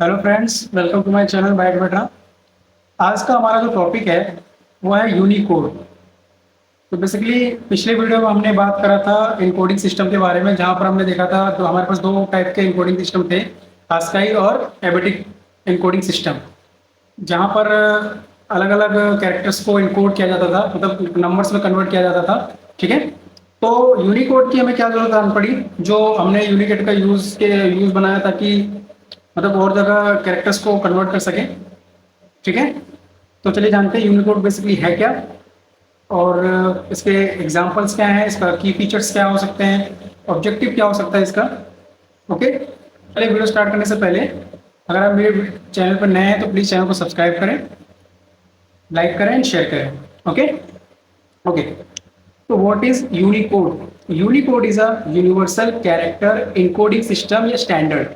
Hello friends, welcome to my channel Byte Beta. आज का हमारा जो टॉपिक है वो है यूनिकोड। तो बेसिकली पिछले वीडियो में हमने बात करा था इनकोडिंग सिस्टम के बारे में, जहाँ पर हमने देखा था तो हमारे पास दो टाइप के इनकोडिंग सिस्टम थे, आस्काई और एबेटिक इनकोडिंग सिस्टम, जहाँ पर अलग अलग कैरेक्टर्स को इनकोड किया जाता था, मतलब नंबर्स में कन्वर्ट किया जाता था। ठीक है। तो यूनिकोड की हमें क्या जरूरत आन पड़ी, जो हमने यूनिकोड का यूज बनाया ताकि मतलब और जगह कैरेक्टर्स को कन्वर्ट कर सकें। ठीक है। तो चलिए जानते हैं यूनिकोड बेसिकली है क्या, और इसके एग्जांपल्स क्या हैं, इसका की फीचर्स क्या हो सकते हैं, ऑब्जेक्टिव क्या हो सकता है इसका। ओके। चलिए वीडियो स्टार्ट करने से पहले अगर आप मेरे चैनल पर नए हैं तो प्लीज़ चैनल को सब्सक्राइब करें, लाइक करें एंड शेयर करें। ओके। ओके। तो what is Unicode? Unicode is a universal character encoding system या स्टैंडर्ड।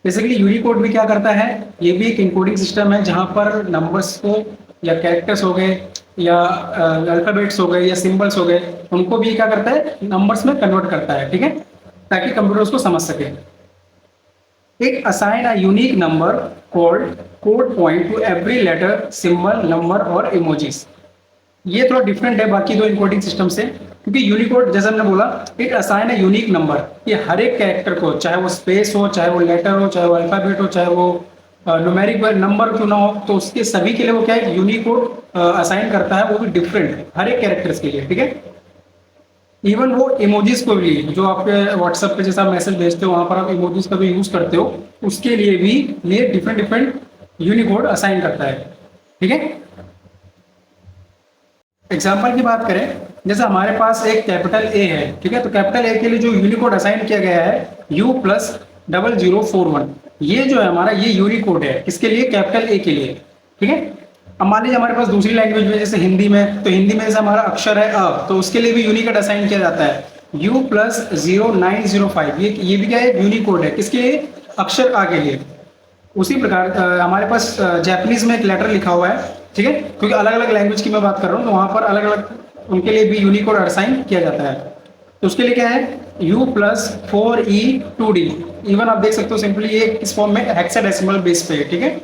बेसिकली यूनिकोड भी क्या करता है, ये भी एक इनकोडिंग सिस्टम है जहां पर नंबर्स को या कैरेक्टर्स हो गए या अल्फाबेट्स हो गए या सिंबल्स हो गए, उनको भी क्या करता है, नंबर्स में कन्वर्ट करता है। ठीक है, ताकि कंप्यूटर उसको समझ सके। It assign a unique number called code point to every letter, symbol, number और इमोजीज। ये थोड़ा डिफरेंट है बाकी दो इनकोडिंग सिस्टम से, क्योंकि यूनिकोड जैसे हमने बोला, it assign a unique number. ये हर एक कैरेक्टर को, चाहे वो स्पेस हो, चाहे वो लेटर हो, चाहे वो अल्फाबेट हो, चाहे वो न्यूमेरिक नंबर क्यों ना हो, तो उसके सभी के लिए वो क्या है, यूनिकोड असाइन करता है, वो भी डिफरेंट हर एक कैरेक्टर्स के लिए। ठीक है। इवन वो इमोजीज को भी, जो आपके व्हाट्सएप पे जैसा मैसेज भेजते हो वहां पर आप इमोजीज का भी यूज करते हो, उसके लिए भी ये डिफरेंट डिफरेंट यूनिकोड असाइन करता है। ठीक है। एग्जाम्पल की बात करें, जैसे हमारे पास एक कैपिटल ए है। ठीक है। तो कैपिटल ए के लिए जो यूनिकोड असाइन किया गया है U+0041, ये जो है हमारा, ये यूनिकोड है किसके लिए, कैपिटल ए के लिए। ठीक है। अब मान लीजिए हमारे पास दूसरी लैंग्वेज में, जैसे हिंदी में, तो हिंदी में जैसे हमारा अक्षर है अ, तो उसके लिए भी यूनिकोड असाइन किया जाता है U+0905। ये भी क्या है, यूनिकोड है किसके लिए, अक्षर आ के लिए। उसी प्रकार हमारे पास जापानीज में एक लेटर लिखा हुआ है। ठीक है, क्योंकि अलग अलग लैंग्वेज की मैं बात कर रहा हूँ, तो वहां पर अलग अलग उनके लिए भी यूनिकोड असाइन किया जाता है। तो उसके लिए क्या है, U+4E2D। इवन आप देख सकते हो सिंपली ये इस फॉर्म में हेक्साडेसिमल बेस पे है। ठीक है।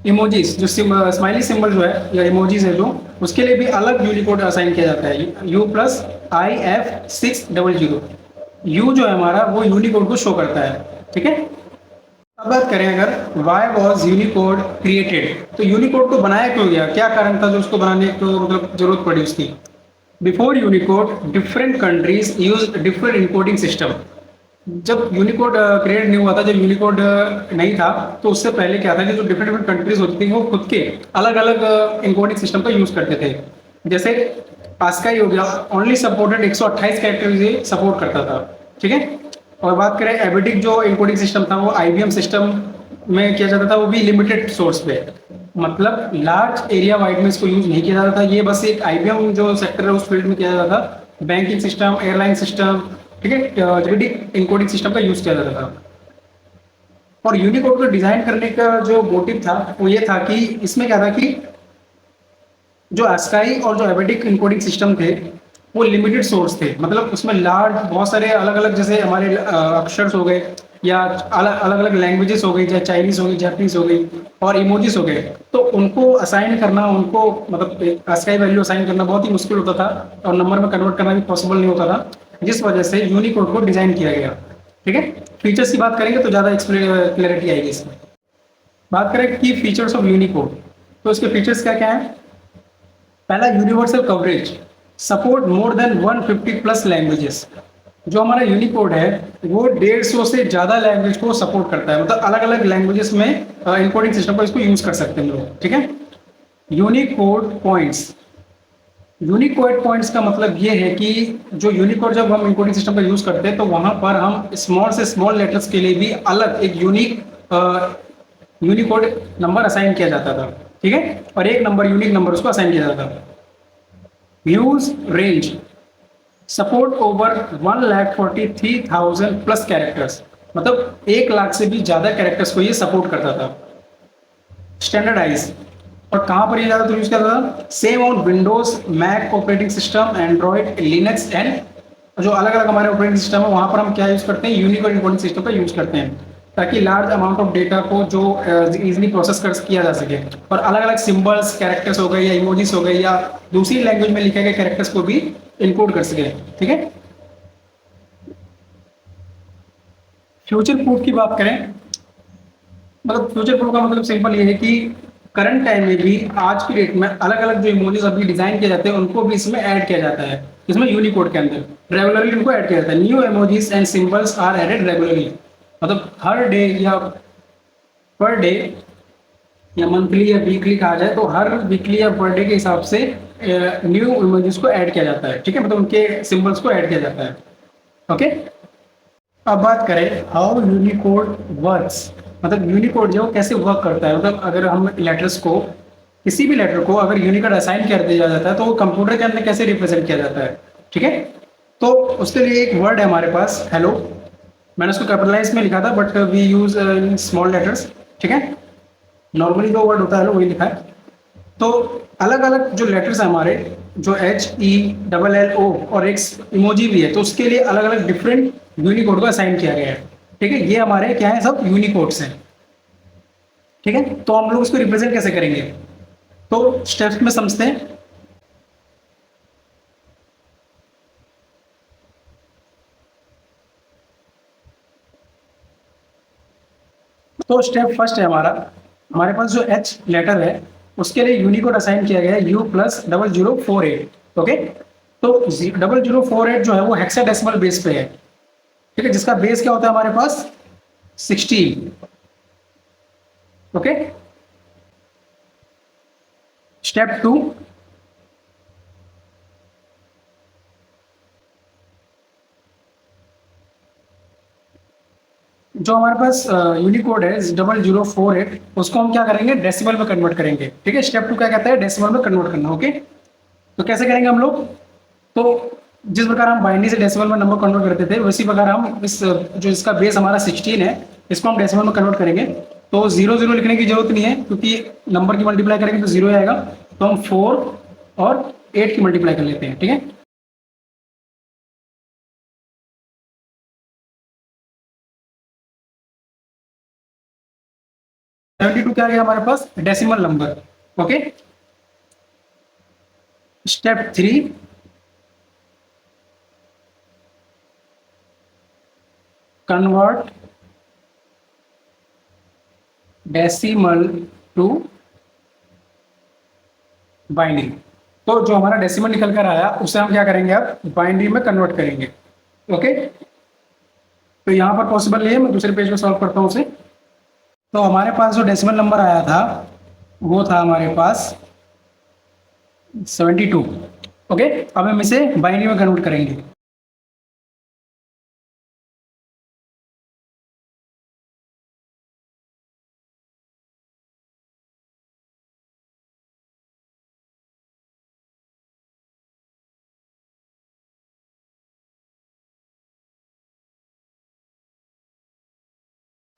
इमोजीज जो स्माइली सिंबल जो है या इमोजीज है जो, उसके लिए भी अलग यूनिकोड असाइन किया जाता है, U+IF600। यू जो है हमारा वो यूनिकोड को शो करता है। ठीक है। अब बात करें अगर वाई वॉज यूनिकोड क्रिएटेड, तो यूनिकोड को बनाया क्यों गया, क्या कारण था जो उसको बनाने को मतलब जरूरत पड़ी उसकी। Before Unicode different countries use different encoding system. जब यूनिकोड क्रिएट नहीं हुआ था, जब यूनिकोड नहीं था, तो उससे पहले क्या था कि जो डिफरेंट डिफरेंट कंट्रीज होती थी वो खुद के अलग अलग इनकोडिंग सिस्टम का यूज करते थे। जैसे आस्काई हो गया, ओनली सपोर्टेड 128 कैरेक्टर सपोर्ट करता था। ठीक है। और बात करें एबेटिक जो इनकोडिंग सिस्टम था, वो IBM सिस्टम में किया जाता था, वो भी लिमिटेड सोर्स पे, मतलब लार्ज एरिया वाइड में इसको यूज नहीं किया जाता था। ये बस एक IBM जो सेक्टर है उस फील्ड में किया जाता था, बैंकिंग सिस्टम, एयरलाइन सिस्टम। ठीक है। जेनेटिक इनकोडिंग सिस्टम का यूज किया जाता था। और यूनिकोड को डिजाइन करने का जो मोटिव था वो ये था कि इसमें क्या था कि जो ASCII और जो एबेटिक इनकोडिंग सिस्टम थे वो लिमिटेड सोर्स थे, मतलब उसमें लार्ज बहुत सारे अलग अलग जैसे हमारे अक्षर्स हो गए, या अलग अलग लैंग्वेजेस हो गई, चाहे चाइनीज हो गई, जापानीज हो गई, और इमोजीज हो गए। तो उनको असाइन करना, उनको मतलब ASCII वैल्यू असाइन करना बहुत ही मुश्किल होता था, और नंबर में कन्वर्ट करना भी पॉसिबल नहीं होता था, जिस वजह से यूनिकोड को डिजाइन किया गया। ठीक है। फीचर्स की बात करेंगे तो ज़्यादा क्लैरिटी आएगी इसमें। बात करें की फीचर्स ऑफ यूनिकोड, तो इसके फीचर्स क्या क्या है। पहला, universal coverage, support more than 150+ languages. जो हमारा यूनिकोड है वो 150 से ज़्यादा लैंग्वेज को सपोर्ट करता है, मतलब अलग अलग लैंग्वेजेस में इनकोडिंग सिस्टम को इसको यूज कर सकते हैं लोग। ठीक है। यूनिकोड पॉइंट्स, यूनिकोड पॉइंट्स का मतलब ये है कि जो यूनिकोड जब हम इनकोडिंग सिस्टम का यूज करते हैं तो वहां पर हम स्मॉल से स्मॉल लेटर्स के लिए भी अलग एक यूनिकोड नंबर असाइन किया जाता था। ठीक है। और एक नंबर, यूनिक नंबर उसको असाइन किया जाता था। Use range, support over 1,43,000+ characters, मतलब 1 लाख से भी ज्यादा कैरेक्टर्स को ये सपोर्ट करता था। स्टैंडर्डाइज, और कहां पर ये ज्यादा यूज करता था, same on Windows, Mac operating system, Android, Linux and जो अलग अलग हमारे ऑपरेटिंग सिस्टम है वहां पर हम क्या यूज करते हैं, यूनिकोड इनकोडिंग सिस्टम का यूज करते हैं। ताकि लार्ज अमाउंट ऑफ डेटा को जो इजीली प्रोसेस कर किया जा सके, और अलग अलग सिंबल्स कैरेक्टर्स हो गए या इमोजीज हो गए या दूसरी लैंग्वेज में लिखे गए कैरेक्टर्स को भी इनकोड कर सके। ठीक है। फ्यूचर प्रूफ की बात करें, मतलब फ्यूचर प्रूफ का मतलब सिंपल ये है कि करंट टाइम में भी आज की डेट में अलग अलग जो इमोजीज अभी डिजाइन किए जाते हैं उनको भी इसमें ऐड किया जाता है, इसमें यूनिकोड के अंदर रेगुलरली उनको ऐड किया जाता है। New emojis and symbols are added regularly, मतलब हर डे या पर डे या मंथली या वीकली कहा जाए तो हर वीकली या पर डे के हिसाब से न्यू इमोजीज को ऐड किया जाता है। ठीक है, मतलब उनके सिंबल्स को ऐड किया जाता है। ओके, अब बात करें हाउ यूनिकोड वर्क्स, मतलब यूनिकोड जो कैसे वर्क करता है। मतलब अगर हम लेटर्स को, किसी भी लेटर को अगर यूनिकोड असाइन कर दिया जाता है तो वो कंप्यूटर के अंदर कैसे रिप्रेजेंट किया जाता है। ठीक है, तो उसके लिए एक वर्ड है हमारे पास हेलो, मैंने उसको कैपिटलाइज में लिखा था but we use in small letters. ठीक है, नॉर्मली जो वर्ड होता है वही लिखा है। तो अलग अलग जो लेटर्स हैं हमारे, जो HELLO और एक इमोजी भी है, तो उसके लिए अलग अलग डिफरेंट यूनिकोड को असाइन किया गया है। ठीक है, ये हमारे क्या है, सब यूनिकोड्स हैं। ठीक है, तो हम लोग इसको रिप्रेजेंट कैसे करेंगे, तो स्टेप्स में समझते हैं। तो स्टेप फर्स्ट है हमारा, हमारे पास जो H लेटर है उसके लिए यूनिकोड असाइन किया गया है U+0048। ओके, तो 0048 जो है वो हेक्साडेसिमल बेस पे है। ठीक है, जिसका बेस क्या होता है हमारे पास 16। ओके, स्टेप 2, जो हमारे पास यूनिकोड है 0048, उसको हम क्या करेंगे, डेसिमल में कन्वर्ट करेंगे। ठीक है, स्टेप 2 क्या कहता है, डेसिमल में कन्वर्ट करना। ओके, तो कैसे करेंगे हम लोग, तो जिस प्रकार हम बाइनरी से डेसिमल में नंबर कन्वर्ट करते थे उसी प्रकार हम इस जो इसका बेस हमारा 16 है इसको हम डेसिमल में कन्वर्ट करेंगे। तो 00 लिखने की जरूरत नहीं है क्योंकि नंबर की मल्टीप्लाई करेंगे तो 0 आएगा, तो हम 4 और 8 की मल्टीप्लाई कर लेते हैं। ठीक है, सेवेंटी टू क्या आ गया हमारे पास, decimal number. Okay, step 3, convert decimal to binary. तो जो हमारा डेसिमल निकल कर आया उसे हम क्या करेंगे, अब बाइनरी में कन्वर्ट करेंगे। ओके, तो यहाँ पर पॉसिबल नहीं है, मैं दूसरे पेज में सॉल्व करता हूँ उसे। तो हमारे पास जो डेसिमल नंबर आया था वो था हमारे पास 72। ओके, अब हम इसे बाइनरी में कन्वर्ट करेंगे।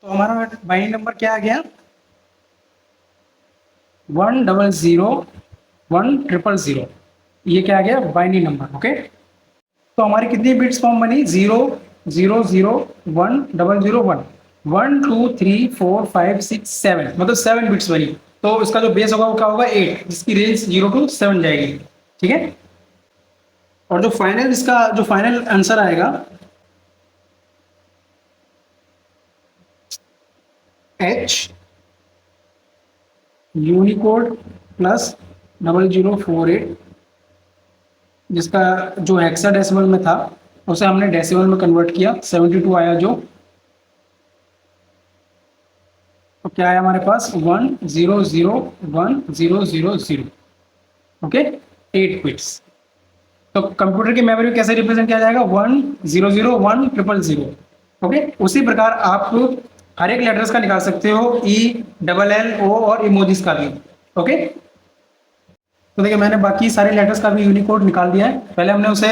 तो हमारा बाइनरी नंबर क्या आ गया, 1001000। ये क्या आ गया, बाइनरी नंबर। ओके, तो हमारी कितनी बिट्स फॉर्म बनी, 0001001, 1 2 3 4 5 6 7, मतलब 7 बिट्स बनी। तो इसका जो बेस होगा वो क्या होगा, 8, जिसकी रेंज 0 to 7 जाएगी। ठीक है, और जो फाइनल इसका जो फाइनल आंसर आएगा H यूनिकोड प्लस 0048, जिसका जो हेक्साडेसिमल में था उसे हमने डेसिमल में कन्वर्ट किया, 72 आया जो। तो क्या आया हमारे पास, 1001000। Okay, 8 bits. तो कंप्यूटर की मेमोरी कैसे रिप्रेजेंट किया जाएगा, 1001000। ओके, उसी प्रकार आप हर एक लेटर्स का निकाल सकते हो, ELLO और इमोजीज का भी। ओके, तो देखिए मैंने बाकी सारे लेटर्स का भी यूनिकोड निकाल दिया है। पहले हमने उसे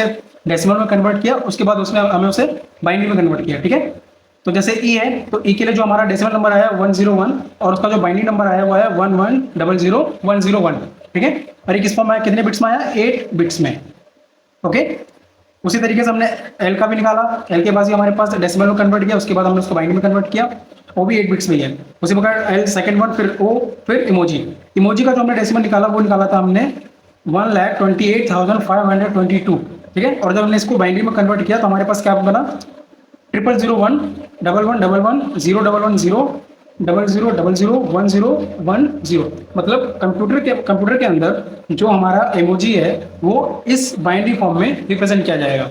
डेसिमल में कन्वर्ट किया, उसके बाद उसमें हमें उसे बाइनरी में कन्वर्ट किया। ठीक है, तो जैसे ई है तो ई के लिए जो हमारा डेसिमल नंबर आया 101 और उसका जो बाइनरी नंबर आया वो है 1100101। ठीक है, और ये किस फॉर्म में आया, कितने बिट्स में आया, 8 बिट्स में। ओके, उसी तरीके से हमने एल का भी निकाला, एल के बाद ही हमारे पास डेसिमल में कन्वर्ट किया, उसके बाद हमने उसको बाइनरी में कन्वर्ट किया। वो भी 8 बिट्स में ही है। उसी प्रकार एल सेकंड वन, फिर ओ, फिर इमोजी। इमोजी का जो हमने डेसिमल निकाला वो निकाला था हमने 1,28,522, ठीक है। और जब हमने इसको बाइनरी में कन्वर्ट किया तो हमारे पास क्या बना, 0001 1111 011 0000 मतलब कंप्यूटर के अंदर जो हमारा इमोजी है वो इस बाइनरी फॉर्म में रिप्रेजेंट किया जाएगा,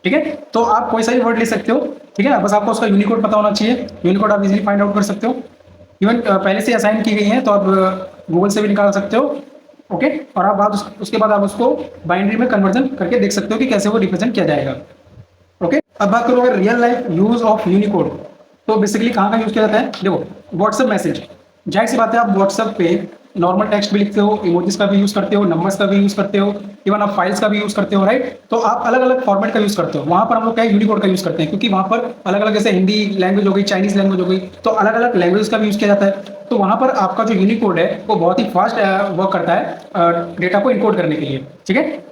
ठीक है। तो आप कोई सा भी वर्ड ले सकते हो, ठीक है, बस आपको उसका यूनिकोड पता होना चाहिए। यूनिकोड आप इजीली फाइंड आउट कर सकते हो, इवन पहले से असाइन की गई है तो आप गूगल से भी निकाल सकते हो, ओके। और आप उसके बाद आप उसको बाइनरी में कन्वर्जन करके देख सकते हो कि कैसे वो रिप्रेजेंट किया जाएगा, ओके। अब बात करो अगर real life use of Unicode, तो बेसिकली कहाँ का यूज किया जाता है, देखो व्हाट्सएप मैसेज, जाहिर सी बात है आप व्हाट्सएप पे नॉर्मल टेक्स्ट भी लिखते हो, इमोजीज का भी यूज करते हो, नंबर्स का भी यूज करते हो, इवन आप फाइल्स का भी यूज करते हो, राइट। तो आप अलग अलग फॉर्मेट का यूज करते हो, वहां पर हम लोग क्या यूनिकोड का यूज करते हैं, क्योंकि वहां पर अलग अलग जैसे हिंदी लैंग्वेज हो गई, चाइनीज लैंग्वेज हो गई, तो अलग अलग लैंग्वेज का भी यूज किया जाता है। तो वहां पर आपका जो यूनिकोड है वो बहुत ही फास्ट वर्क करता है डेटा को इनकोड करने के लिए, ठीक है।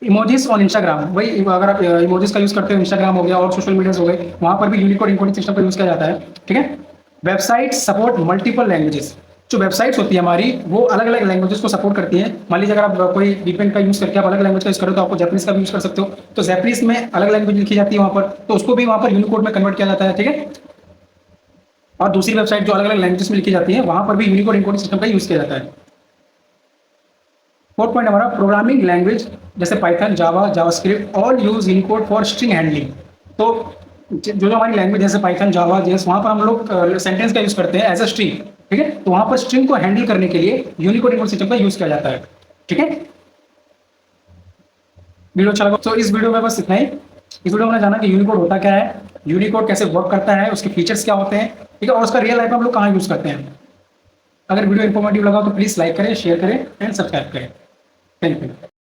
इमोजीज ऑन इंस्टाग्राम, वही अगर आप इमोजीज का यूज करते हो, इंस्टाग्राम हो गया और सोशल मीडिया हो गए, वहां पर भी यूनिकोड इनकोडिंग सिस्टम का यूज किया जाता है, ठीक है। वेबसाइट सपोर्ट मल्टीपल लैंग्वेजेस, जो वेबसाइट्स होती है हमारी वो अलग अलग लैंग्वेजेस को सपोर्ट करती हैं। मान लीजिए अगर आप कोई वीपीएन का यूज करके आप अलग लैंग्वेज का यूज करो तो आपको जैपनीज का भी यूज कर सकते हो, तो जैपनीज में अलग लैंग्वेज लिखी जाती है वहां पर, तो उसको भी वहां पर यूनिकोड में कन्वर्ट किया जाता है, ठीक है। और दूसरी वेबसाइट जो अलग अलग लैंग्वेजेस में लिखी जाती है वहां पर भी यूनिकोड इनकोडिंग सिस्टम का यूज किया जाता है। फोर्थ पॉइंट हमारा प्रोग्रामिंग लैंग्वेज, जैसे Python, Java, JavaScript all use Unicode for string handling. तो जो जो हमारी लैंग्वेज जैसे पाइथन, जावा, जेएस, वहां पर हम लोग सेंटेंस का यूज करते हैं एज अ स्ट्रिंग, ठीक है। तो वहां पर स्ट्रिंग को हैंडल करने के लिए यूनिकोड इनकोड सिस्टम का यूज किया जाता है, ठीक है। वीडियो अच्छा लगा तो इस वीडियो में बस इतना ही। इस वीडियो में जाना कि यूनिकोड होता क्या है, यूनिकोड कैसे वर्क करता है, उसके फीचर्स क्या होते हैं, ठीक है, और उसका रियल लाइफ में हम लोग कहाँ यूज करते हैं। अगर वीडियो इन्फॉर्मेटिव लगा तो प्लीज लाइक करें, शेयर करें एंड सब्सक्राइब करें। Thank you.